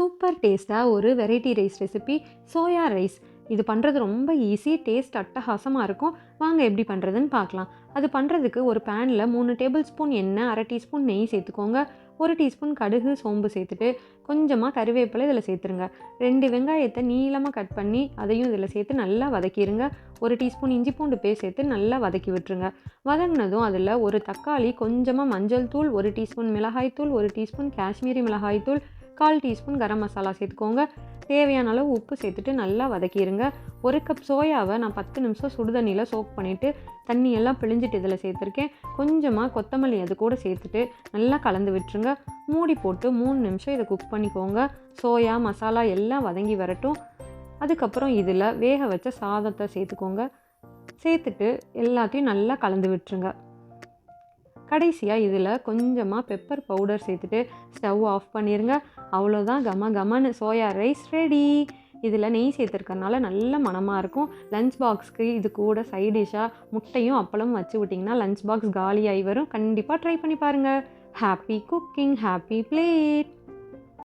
Super டேஸ்ட்டாக ஒரு variety rice recipe soya rice. இது பண்ணுறது ரொம்ப ஈஸி, டேஸ்ட் அட்டகாசமாக இருக்கும். வாங்க எப்படி பண்ணுறதுன்னு பார்க்கலாம். அது பண்ணுறதுக்கு ஒரு பேனில் 3 டேபிள் ஸ்பூன் எண்ணெய், 1/2 டீஸ்பூன் நெய் சேர்த்துக்கோங்க. 1 டீஸ்பூன் கடுகு, சோம்பு சேர்த்துட்டு கொஞ்சமாக கருவேப்பிலை இதில் சேர்த்துருங்க. 2 வெங்காயத்தை நீளமாக கட் பண்ணி அதையும் இதில் சேர்த்து நல்லா வதக்கிடுங்க. 1 டீஸ்பூன் இஞ்சி பூண்டு பேஸ்ட் சேர்த்து நல்லா வதக்கி விட்டுருங்க. வதங்கினதும் அதில் ஒரு தக்காளி, கொஞ்சமாக மஞ்சள் தூள், 1 டீஸ்பூன் மிளகாய் தூள், 1 டீஸ்பூன் காஷ்மீரி மிளகாய் தூள், 1/4 டீஸ்பூன் கரம் மசாலா சேர்த்துக்கோங்க. தேவையான அளவு உப்பு சேர்த்துட்டு நல்லா வதக்கிடுங்க. 1 கப் சோயாவை நான் 10 நிமிஷம் சுடுதண்ணியில் சோக் பண்ணிவிட்டு தண்ணியெல்லாம் பிழிஞ்சிட்டு இதில் சேர்த்துருக்கேன். கொஞ்சமாக கொத்தமல்லி அது கூட சேர்த்துட்டு நல்லா கலந்து விட்டுருங்க. மூடி போட்டு 3 நிமிஷம் இதை குக் பண்ணிக்கோங்க. சோயா மசாலா எல்லாம் வதங்கி வரட்டும். அதுக்கப்புறம் இதில் வேக வச்ச சாதத்தை சேர்த்துக்கோங்க. சேர்த்துட்டு எல்லாத்தையும் நல்லா கலந்து விட்டுருங்க. கடைசியாக இதில் கொஞ்சமாக பெப்பர் பவுடர் சேர்த்துட்டு ஸ்டவ் ஆஃப் பண்ணிடுங்க. அவ்வளோதான், கமன்னு சோயா ரைஸ் ரெடி. இதில் நெய் சேர்த்துருக்கறனால நல்ல மணமாக இருக்கும். லஞ்ச் பாக்ஸ்க்கு இது கூட சைட் டிஷ்ஷாக முட்டையும் அப்பளமும் வச்சு விட்டிங்கன்னா லஞ்ச் பாக்ஸ் காலியாகி வரும். கண்டிப்பாக ட்ரை பண்ணி பாருங்கள். Happy cooking, happy plate.